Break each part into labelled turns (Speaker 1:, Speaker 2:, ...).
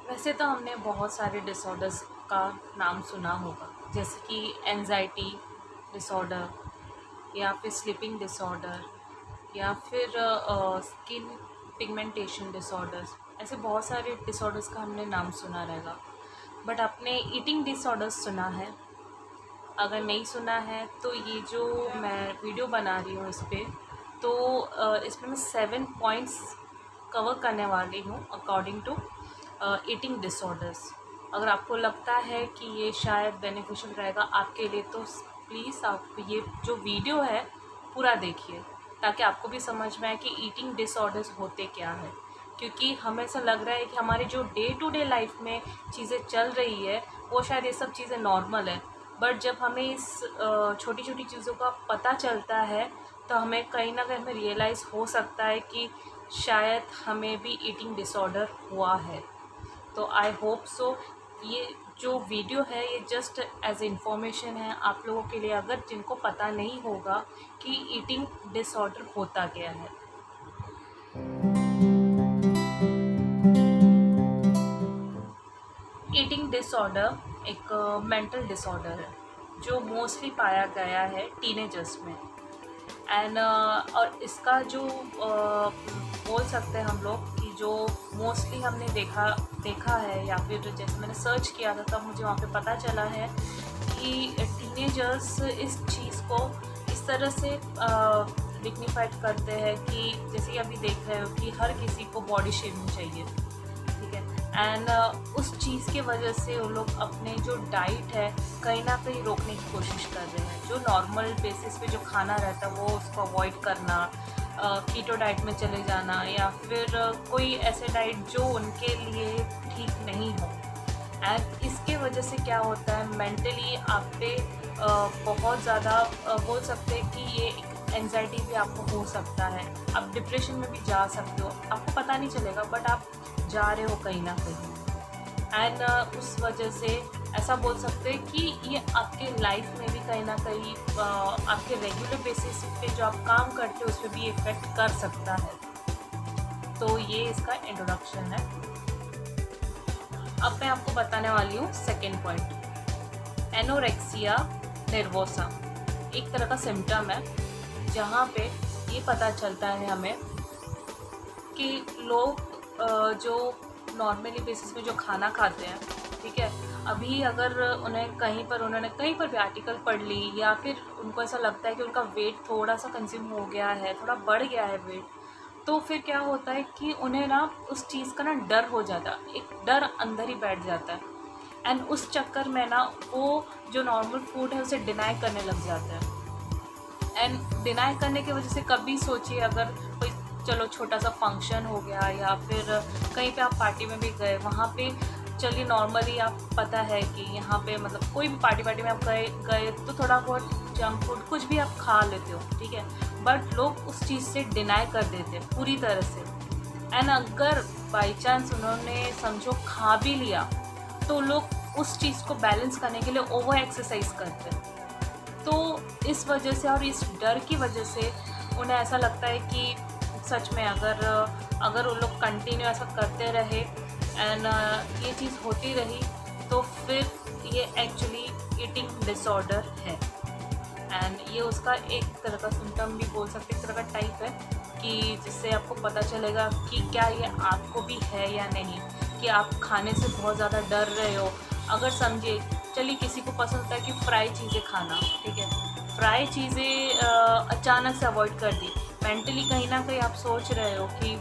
Speaker 1: वैसे तो हमने बहुत सारे डिसऑर्डर्स का नाम सुना होगा, जैसे कि एंजाइटी डिसऑर्डर या फिर स्लीपिंग डिसऑर्डर या फिर स्किन पिगमेंटेशन डिसऑर्डर्स। ऐसे बहुत सारे डिसऑर्डर्स का हमने नाम सुना रहेगा, बट आपने ईटिंग डिसऑर्डर्स सुना है? अगर नहीं सुना है तो ये जो मैं वीडियो बना रही हूँ इस पर, तो इसमें मैं 7 पॉइंट्स कवर करने वाली हूँ अकॉर्डिंग टू ईटिंग डिसऑर्डर्स। अगर आपको लगता है कि ये शायद बेनिफिशियल रहेगा आपके लिए, तो प्लीज़ आप ये जो वीडियो है पूरा देखिए, ताकि आपको भी समझ में आए कि ईटिंग डिसऑर्डर्स होते क्या है। क्योंकि हमें ऐसा लग रहा है कि हमारे जो डे टू डे लाइफ में चीज़ें चल रही है वो शायद ये सब चीज़ें नॉर्मल है, बट जब हमें इस छोटी छोटी चीज़ों का पता चलता है तो हमें कहीं ना कहीं हमें रियलाइज़ हो सकता है कि शायद हमें भी ईटिंग डिसऑर्डर हुआ है। तो आई होप सो ये जो वीडियो है ये जस्ट एज इंफॉर्मेशन है आप लोगों के लिए, अगर जिनको पता नहीं होगा कि ईटिंग डिसऑर्डर होता क्या है। ईटिंग डिसऑर्डर एक मेंटल डिसऑर्डर है जो मोस्टली पाया गया है टीनेजर्स में। एंड और इसका जो बोल सकते हैं हम लोग कि जो मोस्टली हमने देखा है, या फिर जैसे मैंने सर्च किया था तब मुझे वहाँ पे पता चला है कि टीनेजर्स इस चीज़ को इस तरह से डिग्निफाइड करते हैं कि जैसे कि अभी देख रहे हो कि हर किसी को बॉडी शेमिंग चाहिए, ठीक है। एंड उस चीज़ की वजह से वो लोग अपने जो डाइट है कहीं ना कहीं रोकने की कोशिश कर रहे हैं। जो नॉर्मल बेसिस पे जो खाना रहता है वो उसको अवॉइड करना, कीटो डाइट में चले जाना, या फिर कोई ऐसे डाइट जो उनके लिए ठीक नहीं हो। एंड इसके वजह से क्या होता है, मेंटली आप पे बहुत ज़्यादा बोल सकते हैं कि ये एक एंजाइटी भी आपको हो सकता है। आप डिप्रेशन में भी जा सकते हो, आपको पता नहीं चलेगा बट आप जा रहे हो कहीं ना कहीं। एंड उस वजह से ऐसा बोल सकते हैं कि ये आपके लाइफ में भी कहीं ना कहीं आपके रेगुलर बेसिस पे जो आप काम करते हो उस पर भी इफ़ेक्ट कर सकता है। तो ये इसका इंट्रोडक्शन है। अब मैं आपको बताने वाली हूँ सेकेंड पॉइंट, एनोरेक्सिया नर्वोसा। एक तरह का सिम्टम है जहाँ पे ये पता चलता है हमें कि लोग जो नॉर्मली बेसिस पे जो खाना खाते हैं, ठीक है, अभी अगर उन्होंने कहीं पर भी आर्टिकल पढ़ ली या फिर उनको ऐसा लगता है कि उनका वेट थोड़ा सा कंज्यूम हो गया है, थोड़ा बढ़ गया है वेट, तो फिर क्या होता है कि उन्हें ना उस चीज़ का ना डर हो जाता है, एक डर अंदर ही बैठ जाता है। एंड उस चक्कर में ना वो जो नॉर्मल फूड है उसे डिनाई करने लग जाता है। एंड डिनाई करने की वजह से कभी सोचिए अगर कोई चलो छोटा सा फंक्शन हो गया या फिर कहीं पे आप पार्टी में भी गए, वहाँ पे चलिए नॉर्मली आप पता है कि यहाँ पे मतलब कोई भी पार्टी में आप गए तो थोड़ा बहुत जंक फूड कुछ भी आप खा लेते हो, ठीक है, बट लोग उस चीज़ से डिनाई कर देते हैं पूरी तरह से। एंड अगर बाई चांस उन्होंने समझो खा भी लिया तो लोग उस चीज़ को बैलेंस करने के लिए ओवर एक्सरसाइज करते हैं। तो इस वजह से और इस डर की वजह से उन्हें ऐसा लगता है कि सच में अगर वो लोग कंटिन्यू ऐसा करते रहे एंड ये चीज़ होती रही तो फिर ये एक्चुअली ईटिंग डिसऑर्डर है। एंड ये उसका एक तरह का सिम्टम भी बोल सकते, एक तरह का टाइप है कि जिससे आपको पता चलेगा कि क्या ये आपको भी है या नहीं, कि आप खाने से बहुत ज़्यादा डर रहे हो। अगर समझिए चलिए किसी को पसंद होता है कि फ्राई चीज़ें खाना, ठीक है, फ्राई चीज़ें अचानक से अवॉइड कर दी, मेंटली कहीं ना कहीं आप सोच रहे हो कि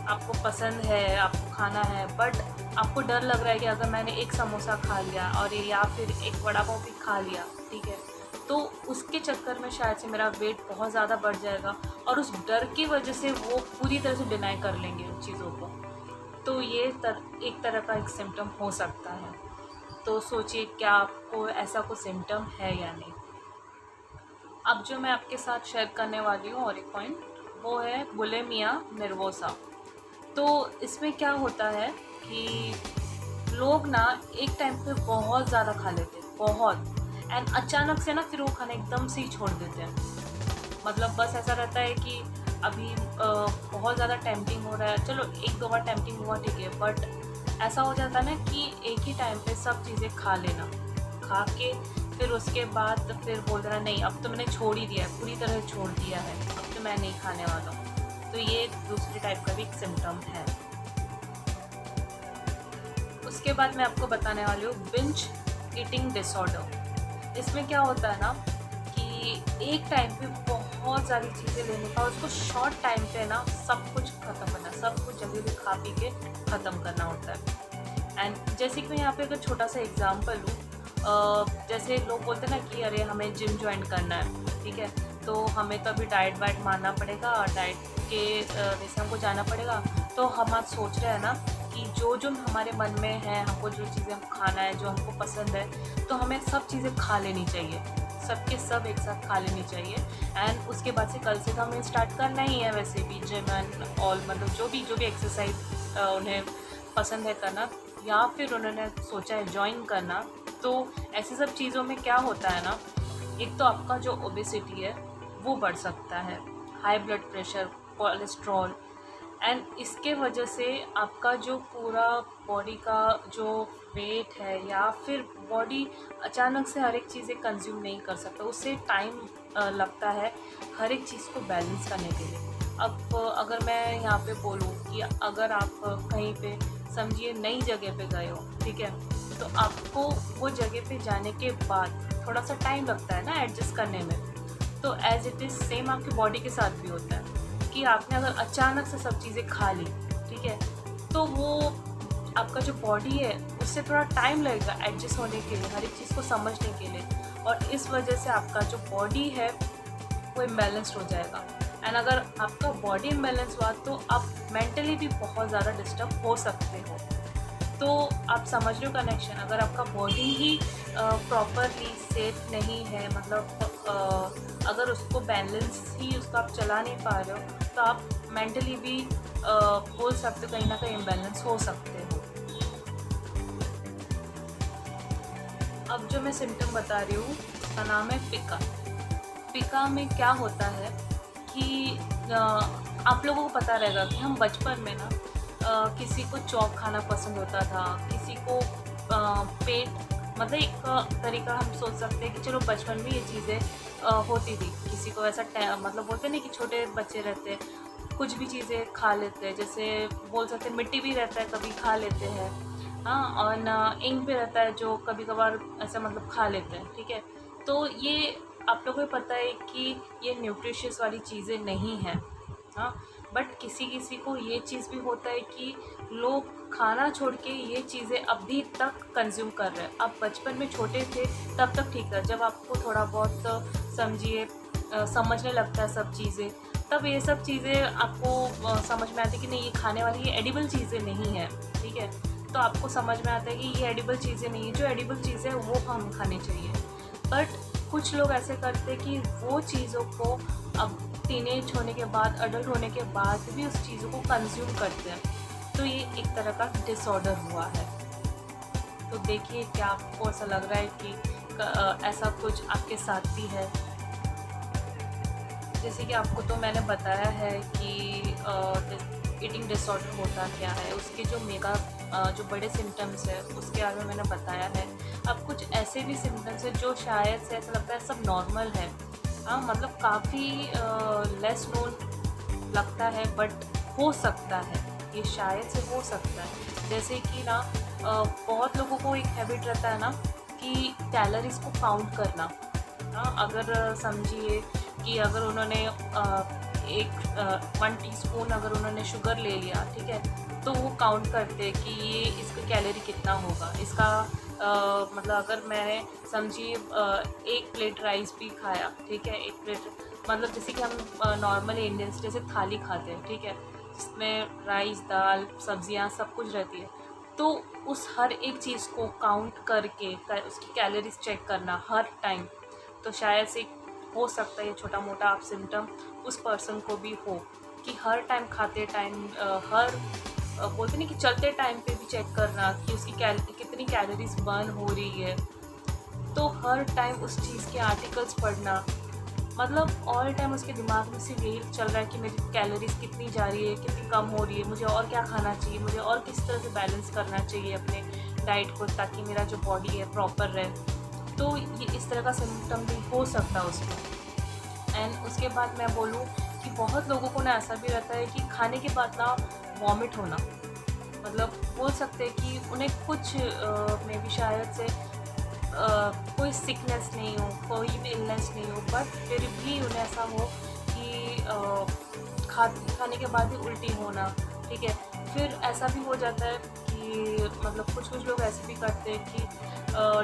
Speaker 1: आपको पसंद है, आपको खाना है, बट आपको डर लग रहा है कि अगर मैंने एक समोसा खा लिया और या फिर एक वड़ा पाव भी खा लिया, ठीक है, तो उसके चक्कर में शायद से मेरा वेट बहुत ज़्यादा बढ़ जाएगा और उस डर की वजह से वो पूरी तरह से डिनाई कर लेंगे उन चीज़ों को। तो ये एक तरह का एक सिम्टम हो सकता है। तो सोचिए क्या आपको ऐसा कोई सिम्टम है या नहीं। अब जो मैं आपके साथ शेयर करने वाली हूँ और एक पॉइंट, वो है बुलिमिया नर्वोसा। तो इसमें क्या होता है कि लोग ना एक टाइम पे बहुत ज़्यादा खा लेते हैं, बहुत, एंड अचानक से ना फिर वो खाना एकदम से ही छोड़ देते हैं। मतलब बस ऐसा रहता है कि अभी बहुत ज़्यादा टेम्पटिंग हो रहा है, चलो एक दो बार टेम्पटिंग हुआ, ठीक है, बट ऐसा हो जाता है ना कि एक ही टाइम पे सब चीज़ें खा लेना, खा के फिर उसके बाद फिर बोल देना नहीं अब तो मैंने छोड़ ही दिया है, पूरी तरह छोड़ दिया है, अब तो मैं नहीं खाने वाला हूँ। तो ये दूसरी टाइप का भी एक सिम्टम है। उसके बाद मैं आपको बताने वाली हूँ बिंज ईटिंग डिसऑर्डर। इसमें क्या होता है ना कि एक टाइम पे बहुत सारी चीज़ें लेने का, उसको शॉर्ट टाइम पे ना सब कुछ ख़त्म करना, सब कुछ जल्दी से खा पी के ख़त्म करना होता है। एंड जैसे कि मैं यहाँ पे अगर छोटा सा एग्जांपल लूँ, जैसे लोग बोलते हैं ना कि अरे हमें जिम ज्वाइन करना है, ठीक है, तो हमें तो अभी डाइट वाइट मानना पड़ेगा, डाइट के जैसे हमको जाना पड़ेगा। तो हम आज सोच रहे हैं ना कि जो जो हमारे मन में है, हमको जो चीज़ें खाना है, जो हमको पसंद है, तो हमें सब चीज़ें खा लेनी चाहिए, सबके सब एक साथ खा लेनी चाहिए। एंड उसके बाद से कल से तो हमें स्टार्ट करना ही है वैसे भी जिम एंड ऑल, मतलब जो भी एक्सरसाइज उन्हें पसंद है करना या फिर उन्होंने सोचा है ज्वाइन करना। तो ऐसी सब चीज़ों में क्या होता है ना, एक तो आपका जो ओबेसिटी है वो बढ़ सकता है, high blood pressure, cholesterol, and इसके वजह से आपका जो पूरा बॉडी का जो वेट है या फिर बॉडी अचानक से हर एक चीज़ें कंज्यूम नहीं कर सकता, उससे टाइम लगता है हर एक चीज़ को बैलेंस करने के लिए। अब अगर मैं यहाँ पे बोलूँ कि अगर आप कहीं पे समझिए नई जगह पे गए हो, ठीक है, तो आपको वो जगह पे जाने के बाद थोड़ा सा टाइम लगता है ना एडजस्ट करने में। तो एज इट इज़ सेम आपकी बॉडी के साथ भी होता है कि आपने अगर अचानक से सब चीज़ें खा ली, ठीक है, तो वो आपका जो बॉडी है उससे थोड़ा टाइम लगेगा एडजस्ट होने के लिए, हर एक चीज़ को समझने के लिए, और इस वजह से आपका जो बॉडी है वो इम्बैलेंस्ड हो जाएगा। एंड अगर आपका बॉडी इम्बैलेंस हुआ तो आप मेंटली भी बहुत ज़्यादा डिस्टर्ब हो सकते हो। तो आप समझ रहे हो कनेक्शन, अगर आपका बॉडी ही प्रॉपरली सेफ नहीं है, मतलब अगर उसको बैलेंस ही उसका आप चला नहीं पा रहे हो, तो आप मेंटली भी बोल सकते हो कहीं ना कहीं इम्बैलेंस हो सकते हो। अब जो मैं सिम्टम बता रही हूँ उसका नाम है पिका। पिका में क्या होता है कि आप लोगों को पता रहेगा कि हम बचपन में ना किसी को चॉक खाना पसंद होता था, किसी को पेट, मतलब एक तरीका हम सोच सकते हैं कि चलो बचपन में ये चीज़ें होती थी, किसी को ऐसा मतलब बोलते नहीं कि छोटे बच्चे रहते हैं कुछ भी चीज़ें खा लेते हैं, जैसे बोल सकते हैं मिट्टी भी रहता है कभी खा लेते हैं, हाँ, और ना इंक भी रहता है जो कभी कभार ऐसा मतलब खा लेते हैं, ठीक है। तो ये आप लोगों को पता है कि ये न्यूट्रिशियस वाली चीज़ें नहीं हैं, हाँ, बट किसी किसी को ये चीज़ भी होता है कि लोग खाना छोड़ के ये चीज़ें अभी तक कंज्यूम कर रहे हैं। आप बचपन में छोटे थे तब तक ठीक है, जब आपको थोड़ा बहुत समझिए समझने लगता है सब चीज़ें, तब ये सब चीज़ें आपको समझ में आती है कि नहीं ये खाने वाली ये एडिबल चीज़ें नहीं है, ठीक है। तो आपको समझ में आता है कि ये एडिबल चीज़ें नहीं है, जो एडिबल चीज़ें वो हम खानी चाहिए। बट कुछ लोग ऐसे करते हैं कि वो चीज़ों को अब टीनेज होने के बाद, अडल्ट होने के बाद भी उस चीज़ों को कंज्यूम करते हैं। तो ये एक तरह का डिसऑर्डर हुआ है। तो देखिए क्या आपको ऐसा लग रहा है कि ऐसा कुछ आपके साथ भी है। जैसे कि आपको तो मैंने बताया है कि ईटिंग डिसऑर्डर होता क्या है, उसके जो जो बड़े सिम्टम्स है उसके बारे में मैंने बताया है। अब कुछ ऐसे भी सिम्टम्स है जो शायद से ऐसा लगता है सब नॉर्मल है, हाँ, मतलब काफ़ी लेस नोन लगता है, बट हो सकता है, ये शायद से हो सकता है। जैसे कि ना बहुत लोगों को एक हैबिट रहता है ना कि कैलोरीज को काउंट करना, हाँ, अगर समझिए कि अगर उन्होंने 1 टीस्पून अगर उन्होंने शुगर ले लिया, ठीक है, तो वो काउंट करते कि ये इसका कैलोरी कितना होगा, इसका मतलब अगर मैंने समझिए 1 प्लेट राइस भी खाया, ठीक है, 1 प्लेट मतलब जैसे कि हम नॉर्मली इंडियंस जैसे थाली खाते हैं, ठीक है, जिसमें राइस, दाल, सब्जियां सब कुछ रहती है, तो उस हर एक चीज़ को काउंट करके उसकी कैलोरीज चेक करना हर टाइम, तो शायद से हो सकता है ये छोटा मोटा आप सिम्टम उस पर्सन को भी हो कि हर टाइम खाते टाइम हर बोलते नहीं कि चलते टाइम पे भी चेक करना कि उसकी कितनी कैलोरीज बर्न हो रही है, तो हर टाइम उस चीज़ के आर्टिकल्स पढ़ना, मतलब ऑल टाइम उसके दिमाग में सिर्फ यही चल रहा है कि मेरी कैलोरीज कितनी जा रही है, कितनी कम हो रही है, मुझे और क्या खाना चाहिए, मुझे और किस तरह से बैलेंस करना चाहिए अपने डाइट को ताकि मेरा जो बॉडी है प्रॉपर रहे। तो ये इस तरह का सिम्टम भी हो सकता है उसमें। एंड उसके बाद मैं बोलूँ कि बहुत लोगों को ना ऐसा भी रहता है कि खाने के बाद ना वॉमिट होना, मतलब बोल सकते हैं कि उन्हें कुछ में भी शायद से कोई सिकनेस नहीं हो, कोई भी इलनेस नहीं हो, बट फिर भी उन्हें ऐसा हो कि खाने के बाद ही उल्टी होना, ठीक है। फिर ऐसा भी हो जाता है कि मतलब कुछ लोग ऐसे भी करते हैं कि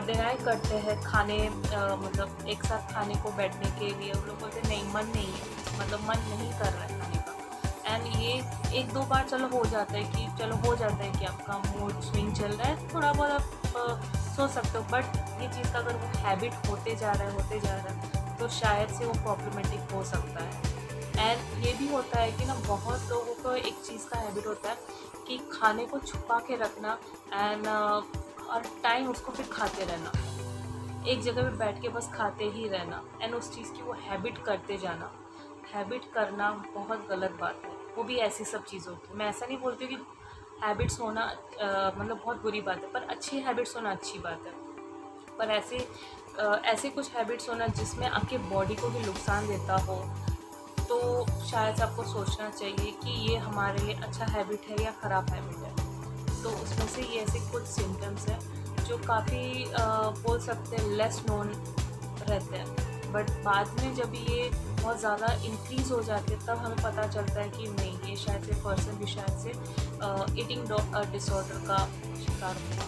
Speaker 1: डिनाई करते हैं खाने मतलब एक साथ खाने को बैठने के लिए। उन लोग बोलते नहीं, मन नहीं है, मतलब मन नहीं कर रहा है खाने का। एंड ये एक दो बार चलो हो जाता है कि चलो हो जाता है कि आपका मूड स्विंग चल रहा है, थोड़ा बहुत आप सोच सकते हो, बट ये चीज़ का अगर वो हैबिट होते जा रहा है तो शायद से वो प्रॉब्लमेटिक हो सकता है। एंड ये भी होता है कि ना बहुत लोगों को एक चीज़ का हैबिट होता है कि खाने को छुपा के रखना एंड और टाइम उसको फिर खाते रहना, एक जगह पे बैठ के बस खाते ही रहना एंड उस चीज़ की वो हैबिट करते जाना। हैबिट करना बहुत गलत बात है, वो भी ऐसी सब चीज़ों की। मैं ऐसा नहीं बोलती कि हैबिट्स होना मतलब बहुत बुरी बात है, पर अच्छी हैबिट्स होना अच्छी बात है। पर ऐसे कुछ हैबिट्स होना जिसमें आपके बॉडी को भी नुकसान देता हो, तो शायद आपको सोचना चाहिए कि ये हमारे लिए अच्छा हैबिट है या ख़राब हैबिट है। तो उसमें से ये ऐसे कुछ सिम्टम्स हैं जो काफ़ी बोल सकते हैं लेस नोन रहते हैं, बट बाद में जब ये बहुत ज़्यादा इंक्रीज़ हो जाते हैं तब हमें पता चलता है कि नहीं, ये शायद से पर्सन भी शायद से ईटिंग डिसऑर्डर का शिकार हुआ।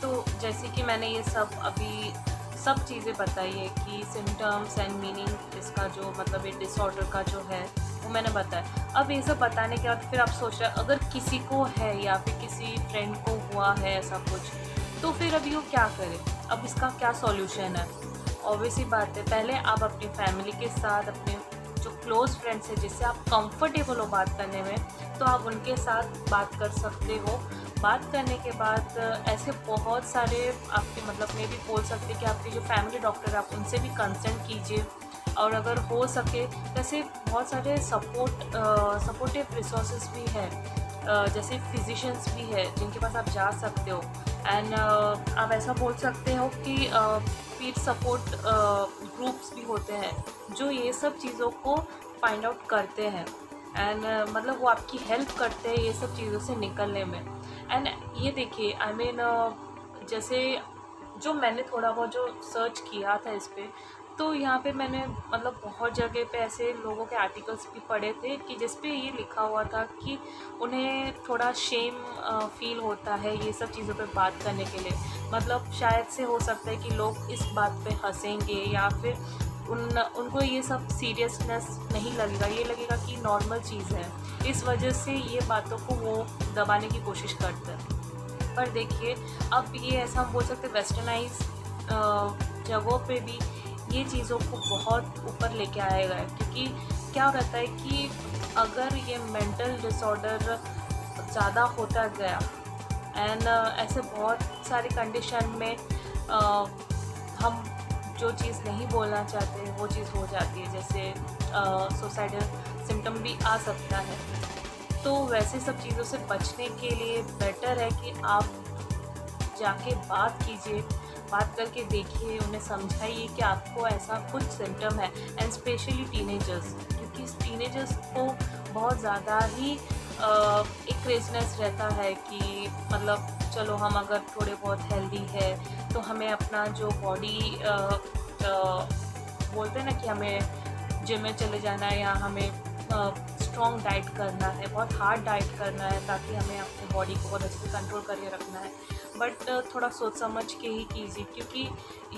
Speaker 1: तो जैसे कि मैंने ये अभी सब चीज़ें बताई है कि सिम्टम्स एंड मीनिंग इसका जो मतलब ये डिसऑर्डर का जो है वो मैंने बताया। अब ये सब बताने के बाद फिर आप सोच रहे हैं अगर किसी को है या फिर किसी फ्रेंड को हुआ है ऐसा कुछ, तो फिर अभी वो क्या करे, अब इसका क्या सॉल्यूशन है। ऑब्वियसली बात है, पहले आप अपनी फैमिली के साथ, अपने जो क्लोज़ फ्रेंड्स हैं जिससे आप कंफर्टेबल हो बात करने में, तो आप उनके साथ बात कर सकते हो। बात करने के बाद ऐसे बहुत सारे आपके मतलब में भी बोल सकते हैं कि आपके जो फैमिली डॉक्टर है आप उनसे भी कंसल्ट कीजिए। और अगर हो सके जैसे बहुत सारे सपोर्टिव रिसोर्सेज भी हैं, जैसे फिजिशियंस भी है जिनके पास आप जा सकते हो। एंड आप ऐसा बोल सकते हो कि पीर सपोर्ट ग्रुप्स भी होते हैं जो ये सब चीज़ों को फाइंड आउट करते हैं एंड मतलब वो आपकी हेल्प करते हैं ये सब चीज़ों से निकलने में। एंड ये देखिए आई मीन जैसे जो मैंने थोड़ा बहुत जो सर्च किया था इस पर, तो यहाँ पे मैंने मतलब बहुत जगह पे ऐसे लोगों के आर्टिकल्स भी पढ़े थे कि जिस पे ये लिखा हुआ था कि उन्हें थोड़ा शेम फील होता है ये सब चीज़ों पे बात करने के लिए। मतलब शायद से हो सकता है कि लोग इस बात पे हंसेंगे या फिर उनको ये सब सीरियसनेस नहीं लगेगा, ये लगेगा कि नॉर्मल चीज़ है, इस वजह से ये बातों को वो दबाने की कोशिश करते हैं। पर देखिए अब ये ऐसा हम बोल सकते हैं वेस्टर्नाइज जगहों पे भी ये चीज़ों को बहुत ऊपर लेके आएगा, क्योंकि क्या रहता है कि अगर ये मेंटल डिसऑर्डर ज़्यादा होता गया एंड ऐसे बहुत सारी कंडीशन में हम जो चीज़ नहीं बोलना चाहते वो चीज़ हो जाती है, जैसे सुसाइडल सिम्टम भी आ सकता है। तो वैसे सब चीज़ों से बचने के लिए बेटर है कि आप जाके बात कीजिए, बात करके देखिए, उन्हें समझाइए कि आपको ऐसा कुछ सिम्टम है। एंड स्पेशली टीनेजर्स, क्योंकि टीनेजर्स को बहुत ज़्यादा ही एक क्रेज़नेस रहता है कि मतलब चलो हम अगर थोड़े बहुत हेल्दी है तो हमें अपना जो बॉडी बोलते हैं ना कि हमें जिम में चले जाना है या हमें स्ट्रॉन्ग डाइट करना है, बहुत हार्ड डाइट करना है ताकि हमें अपनी बॉडी को बहुत अच्छे से कंट्रोल करके रखना है। बट थोड़ा सोच समझ के ही कीजिए, क्योंकि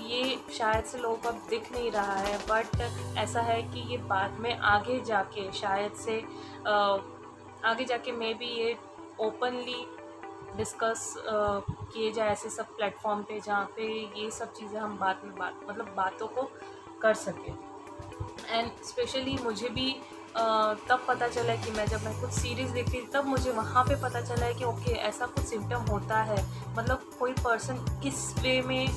Speaker 1: ये शायद से लोगों को अब दिख नहीं रहा है, बट ऐसा है कि ये बाद में आगे जाके शायद से आगे जाके मे बी ये ओपनली डिस्कस किए जाए ऐसे सब प्लेटफॉर्म पे जहाँ पे ये सब चीज़ें हम मतलब बातों को कर सकें। एंड स्पेशली मुझे भी तब पता चला कि जब मैं कुछ सीरीज़ देखती थी तब मुझे वहाँ पे पता चला है कि ओके ऐसा कुछ सिम्टम होता है, मतलब कोई पर्सन किस वे में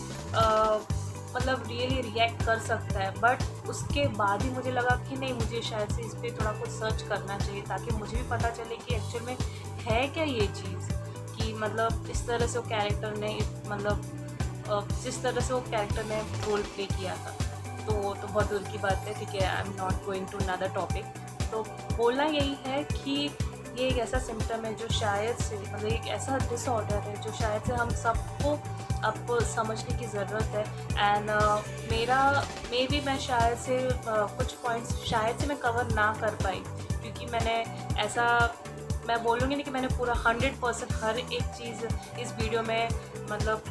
Speaker 1: मतलब रियली रिएक्ट कर सकता है। बट उसके बाद ही मुझे लगा कि नहीं, मुझे शायद से इस पर थोड़ा कुछ सर्च करना चाहिए ताकि मुझे भी पता चले कि एक्चुअल में है क्या ये चीज़, कि मतलब इस तरह से वो कैरेक्टर ने मतलब जिस तरह से वो कैरेक्टर ने रोल प्ले किया था। तो बहुत दूर की बात है, ठीक है, I am not going to another topic. तो बोलना यही है कि ये एक ऐसा सिम्टम है जो शायद से मतलब एक ऐसा डिसऑर्डर है जो शायद से हम सबको अब समझने की ज़रूरत है। एंड मैं शायद से कुछ पॉइंट्स शायद से मैं कवर ना कर पाई, क्योंकि मैं बोलूँगी नहीं कि मैंने पूरा 100% हर एक चीज़ इस वीडियो में मतलब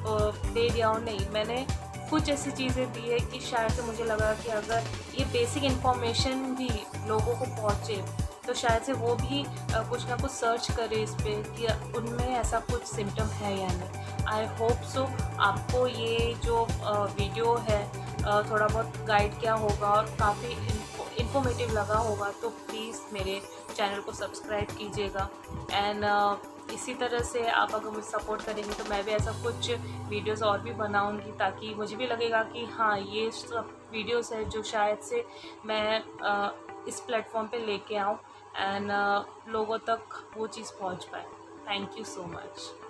Speaker 1: दे दिया हो, नहीं, मैंने कुछ ऐसी चीज़ें दी है कि शायद से मुझे लगा कि अगर ये बेसिक इन्फॉर्मेशन भी लोगों को पहुँचे तो शायद से वो भी कुछ ना कुछ सर्च करे इस पे कि उनमें ऐसा कुछ सिम्टम है या नहीं। आई होप सो आपको ये जो वीडियो है थोड़ा बहुत गाइड किया होगा और काफ़ी इन्फॉर्मेटिव लगा होगा। तो प्लीज़ मेरे चैनल को सब्सक्राइब कीजिएगा। एंड इसी तरह से आप अगर मुझे सपोर्ट करेंगे तो मैं भी ऐसा कुछ वीडियोस और भी बनाऊंगी, ताकि मुझे भी लगेगा कि हाँ, ये सब वीडियोस है जो शायद से मैं इस प्लेटफॉर्म पे लेके आऊँ एंड लोगों तक वो चीज़ पहुँच पाए। Thank you so much.